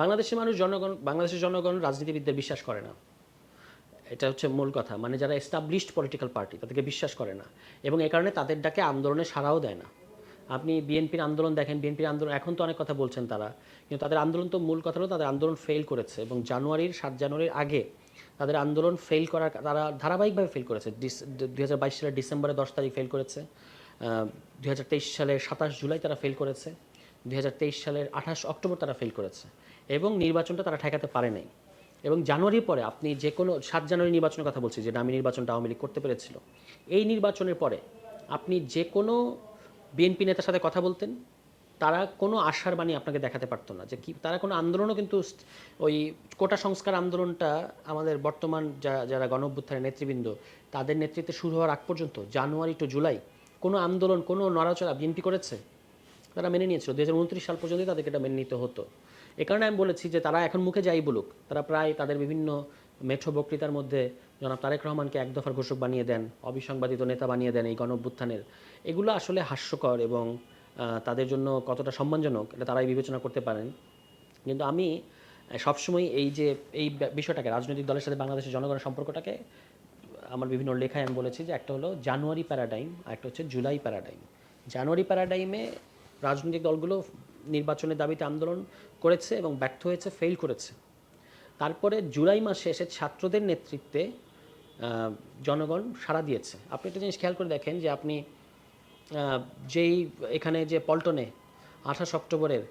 বাংলাদেশের জনগণ রাজনীতিবিদদের বিশ্বাস করে না। এটা হচ্ছে মূল কথা। মানে যারা এস্টাবলিশড পলিটিক্যাল পার্টি তাদেরকে বিশ্বাস করে না, এবং এই কারণে তাদের ডাকে আন্দোলনে সাড়াও দেয় না। আপনি বিএনপির আন্দোলন দেখেন, বিএনপির আন্দোলন এখন তো অনেক কথা বলছেন তারা, কিন্তু তাদের আন্দোলন তো মূল কথা হলো তাদের আন্দোলন ফেল করেছে, এবং 7 জানুয়ারির আগে তাদের আন্দোলন ফেল করার তারা ধারাবাহিকভাবে ফেল করেছে। 2022 সালের ডিসেম্বরে 10 তারিখ ফেল করেছে, 2023 সালের 27 জুলাই তারা ফেল করেছে, 2023 সালের 28 অক্টোবর তারা ফেল করেছে, এবং নির্বাচনটা তারা ঠেকাতে পারে নাই। এবং জানুয়ারির পরে আপনি যে কোনো 7 জানুয়ারি নির্বাচনের কথা বলছি, যে ডামি নির্বাচনটা আওয়ামী লীগ করতে পেরেছিল, এই নির্বাচনের পরে আপনি যে কোনো বিএনপি নেতার সাথে কথা বলতেন, তারা কোনো আশার বাণী আপনাকে দেখাতে পারতো না। যে কি তারা কোনো আন্দোলনও কিন্তু ওই কোটা সংস্কার আন্দোলনটা আমাদের বর্তমান যারা গণ অভ্যুত্থানের নেতৃবৃন্দ তাদের নেতৃত্বে শুরু হওয়ার আগ পর্যন্ত জানুয়ারি টু জুলাই কোনো আন্দোলন, কোনো নড়াচড়া বিএনপি করেছে? তারা মেনে নিয়েছিল। 2029 সাল পর্যন্তই তাদেরকে এটা মেনে নিতে হতো। এ কারণে আমি বলেছি যে তারা এখন মুখে যাই বলুক, তারা প্রায় তাদের বিভিন্ন মেঠো বক্তৃতার মধ্যে জনাব তারেক রহমানকে এক দফার ঘোষক বানিয়ে দেন, অবিসংবাদিত নেতা বানিয়ে দেন এই গণ অভ্যুত্থানের। এগুলো আসলে হাস্যকর, এবং তাদের জন্য কতটা সম্মানজনক এটা তারাই বিবেচনা করতে পারেন। কিন্তু আমি সবসময় এই বিষয়টাকে, রাজনৈতিক দলের সাথে বাংলাদেশের জনগণের সম্পর্কটাকে আমার বিভিন্ন লেখায় আমি বলেছি যে একটা হলো জানুয়ারি প্যারাডাইম, আর একটা হচ্ছে জুলাই প্যারাডাইম। জানুয়ারি প্যারাডাইমে রাজনৈতিক দলগুলো নির্বাচনের দাবিতে আন্দোলন করেছে এবং ব্যর্থ হয়েছে, ফেল করেছে। তারপরে জুলাই মাসে এসে ছাত্রদের নেতৃত্বে জনগণ সাড়া দিয়েছে। আপনি একটা জিনিস খেয়াল করে দেখেন যে আপনি যেই এখানে যে পল্টনে 28 অক্টোবরের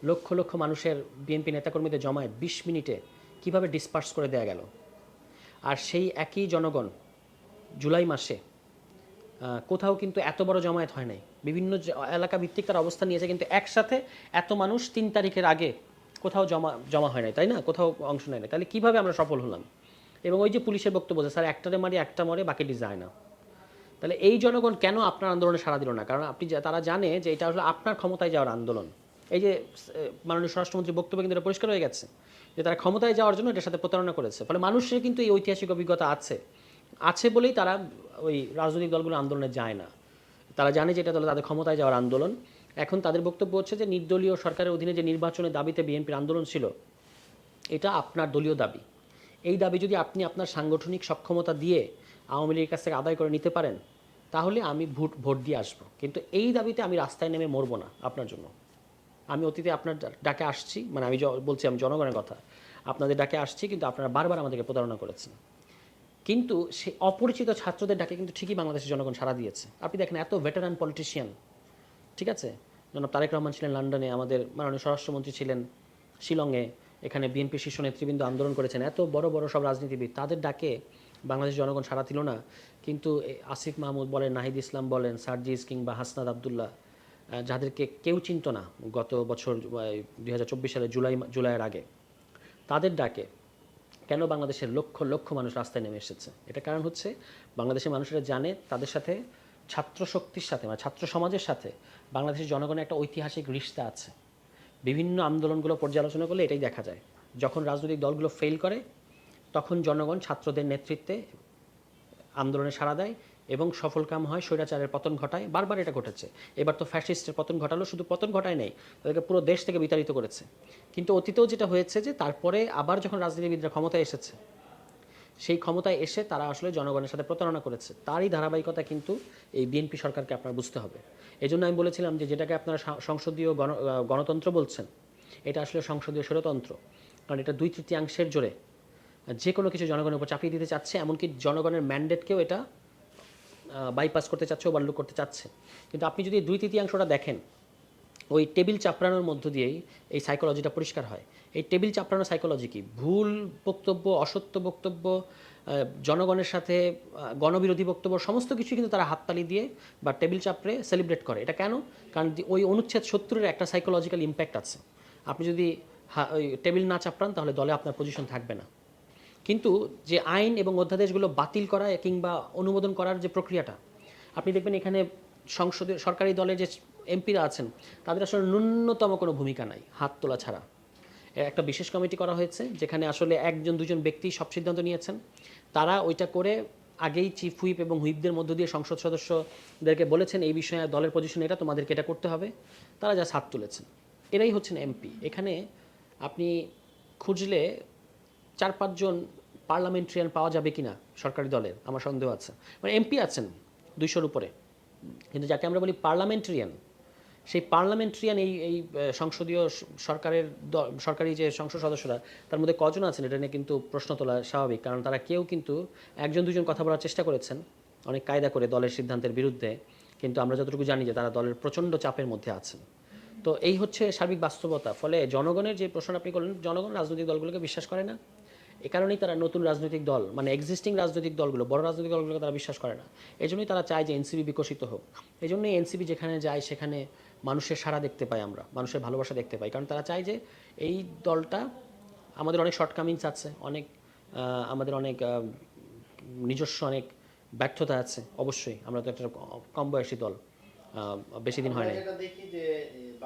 লক্ষ লক্ষ মানুষের বিএনপি নেতাকর্মীদের জমায়েত 20 মিনিটে কিভাবে ডিসপার্স করে দেয়া গেল, আর সেই একই জনগণ জুলাই মাসে কোথাও কিন্তু এত বড় জমায়েত হয় নাই। বিভিন্ন এলাকা ভিত্তিক তারা অবস্থান নিয়েছে, কিন্তু একসাথে এত মানুষ 3 তারিখের আগে কোথাও জমা হয় নাই, তাই না? কোথাও অংশ নেয় না। তাহলে কীভাবে আমরা সফল হলাম? এবং ওই যে পুলিশের বক্তব্য যে স্যার একটারে মারি একটা মরে বাকিটি যায় না। তাহলে এই জনগণ কেন আপনার আন্দোলনে সাড়া দিল না? কারণ তারা জানে যে এটা আসলে আপনার ক্ষমতায় যাওয়ার আন্দোলন। এই যে মাননীয় স্বরাষ্ট্রমন্ত্রীর বক্তব্য কিন্তু এটা পরিষ্কার হয়ে গেছে যে তারা ক্ষমতায় যাওয়ার জন্য এটার সাথে প্রতারণা করেছে। ফলে মানুষের কিন্তু এই ঐতিহাসিক অভিজ্ঞতা আছে বলেই তারা ওই রাজনৈতিক দলগুলো আন্দোলনে যায় না। তারা জানে যে এটা তাদের ক্ষমতায় যাওয়ার আন্দোলন। এখন তাদের বক্তব্য হচ্ছে যে নির্দলীয় সরকারের অধীনে যে নির্বাচনের দাবিতে বিএনপির আন্দোলন ছিল, এটা আপনার দলীয় দাবি। এই দাবি যদি আপনি আপনার সাংগঠনিক সক্ষমতা দিয়ে আওয়ামী লীগের কাছ থেকে আদায় করে নিতে পারেন, তাহলে আমি ভোট দিয়ে আসবো, কিন্তু এই দাবিতে আমি রাস্তায় নেমে মরবো না আপনার জন্য। আমি অতীতে আপনার ডাকে আসছি, মানে আমি বলছি, আমি জনগণের কথা, আপনাদের ডাকে আসছি, কিন্তু আপনারা বারবার আমাদেরকে প্রতারণা করেছেন। কিন্তু সেই অপরিচিত ছাত্রদের ডাকে কিন্তু ঠিকই বাংলাদেশের জনগণ সাড়া দিয়েছে। আপনি দেখেন এত ভেটারান পলিটিশিয়ান, ঠিক আছে, জনাব তারেক রহমান ছিলেন লন্ডনে, আমাদের মাননীয় স্বরাষ্ট্রমন্ত্রী ছিলেন শিলংয়ে, এখানে বিএনপি শীর্ষ নেতৃবৃন্দ আন্দোলন করেছেন, এত বড় বড় সব রাজনীতিবিদ, তাদের ডাকে বাংলাদেশ জনগণ সাড়া দিল না। কিন্তু আসিফ মাহমুদ বলেন, নাহিদ ইসলাম বলেন, সার্জিস কিংবা হাসনাত আবদুল্লাহ, যাদেরকে কেউ চিনত না গত বছর 2024 সালে জুলাইয়ের আগে, তাদের ডাকে কেন বাংলাদেশের লক্ষ লক্ষ মানুষ রাস্তায় নেমে এসেছে? এটা কারণ হচ্ছে বাংলাদেশের মানুষেরা জানে তাদের সাথে, ছাত্র শক্তির সাথে, মানে ছাত্র সমাজের সাথে বাংলাদেশের জনগণের একটা ঐতিহাসিক রিশতা আছে। বিভিন্ন আন্দোলনগুলো পর্যালোচনা করলে এটাই দেখা যায়। যখন রাজনৈতিক দলগুলো ফেল করে, তখন জনগণ ছাত্রদের নেতৃত্বে আন্দোলনে সাড়া দেয় এবং সফলকাম হয়, স্বৈরাচারের পতন ঘটায়। বারবার এটা ঘটেছে। এবার তো ফ্যাসিস্টের পতন ঘটালো, শুধু পতন ঘটায় নেই, তাদেরকে পুরো দেশ থেকে বিতাড়িত করেছে। কিন্তু অতীতেও যেটা হয়েছে যে তারপরে আবার যখন রাজনীতিবিদরা ক্ষমতায় এসেছে, সেই ক্ষমতায় এসে তারা আসলে জনগণের সাথে প্রতারণা করেছে। তারই ধারাবাহিকতা কিন্তু এই বিএনপি সরকারকে আপনার বুঝতে হবে। এই জন্য আমি বলেছিলাম যে যেটাকে আপনারা সংসদীয় গণতন্ত্র বলছেন, এটা আসলে সংসদীয় স্বৈরতন্ত্র। কারণ এটা 2/3 জোরে যে কোনো কিছু জনগণের উপর চাপিয়ে দিতে চাচ্ছে, এমনকি জনগণের ম্যান্ডেটকেও এটা বাইপাস করতে চাচ্ছে, ওভারলুক করতে চাচ্ছে। কিন্তু আপনি যদি 2/3 দেখেন, ওই টেবিল চাপড়ানোর মধ্য দিয়েই এই সাইকোলজিটা পরিষ্কার হয়। এই টেবিল চাপড়ানো সাইকোলজি কি? ভুল বক্তব্য, অসত্য বক্তব্য, জনগণের সাথে গণবিরোধী বক্তব্য, সমস্ত কিছু কিন্তু তারা হাততালি দিয়ে বা টেবিল চাপড়ে সেলিব্রেট করে। এটা কেন? কারণ ওই অনুচ্ছেদ 70-এর একটা সাইকোলজিক্যাল ইম্প্যাক্ট আছে। আপনি যদি ওই টেবিল না চাপড়ান, তাহলে দলে আপনার পজিশন থাকবে না। কিন্তু যে আইন এবং অধ্যাদেশগুলো বাতিল করা কিংবা অনুমোদন করার যে প্রক্রিয়াটা, আপনি দেখবেন এখানে সংসদে সরকারি দলে যে এমপিরা আছেন, তাদের আসলে ন্যূনতম কোনো ভূমিকা নাই হাত তোলা ছাড়া। একটা বিশেষ কমিটি করা হয়েছে যেখানে আসলে 1-2 ব্যক্তি সব সিদ্ধান্ত নিয়েছেন। তারা ওইটা করে আগেই চিফ হুইপ এবং হুইপদের মধ্য দিয়ে সংসদ সদস্যদেরকে বলেছেন এই বিষয়ে দলের পজিশন এটা, তোমাদেরকে এটা করতে হবে। তারা যা হাত তুলেছেন, এরাই হচ্ছেন এমপি। এখানে আপনি খুঁজলে 4-5 জন পার্লামেন্টারিয়ান পাওয়া যাবে কিনা সরকারি দলের আমার সন্দেহ আছে। মানে এমপি আছেন 200-র উপরে, কিন্তু যাকে আমরা বলি পার্লামেন্টারিয়ান, সেই পার্লামেন্টারিয়ান এই সংসদীয় সরকারের সরকারি যে সংসদ সদস্যরা তার মধ্যে কজন আছেন এটা নিয়ে কিন্তু প্রশ্ন তোলা স্বাভাবিক, কারণ তারা কেউ কিন্তু 1-2 জন কথা বলার চেষ্টা করেছেন অনেক কায়দা করে দলের সিদ্ধান্তের বিরুদ্ধে, কিন্তু আমরা যতটুকু জানি যে তারা দলের প্রচণ্ড চাপের মধ্যে আছেন। তো এই হচ্ছে সার্বিক বাস্তবতা। ফলে জনগণের যে প্রশ্ন আপনি করলেন, জনগণ রাজনৈতিক দলগুলোকে বিশ্বাস করে না। এ কারণেই তারা নতুন রাজনৈতিক দল মানে এক্সিস্টিং রাজনৈতিক দলগুলো, বড় রাজনৈতিক দলগুলোকে তারা বিশ্বাস করে না। এই জন্যই তারা চায় যে এনসিপি বিকশিত হোক। এই জন্যই এনসিপি যেখানে যায় সেখানে মানুষের সাড়া দেখতে পাই, আমরা মানুষের ভালোবাসা দেখতে পাই, কারণ তারা চায় যে এই দলটা, আমাদের অনেক শর্টকামিংস আছে, অনেক আমাদের অনেক নিজস্ব অনেক ব্যর্থতা আছে অবশ্যই। আমরা তো একটা কম বয়সী দল, বেশি দিন হয় আমরা নাই। যেটা দেখি যে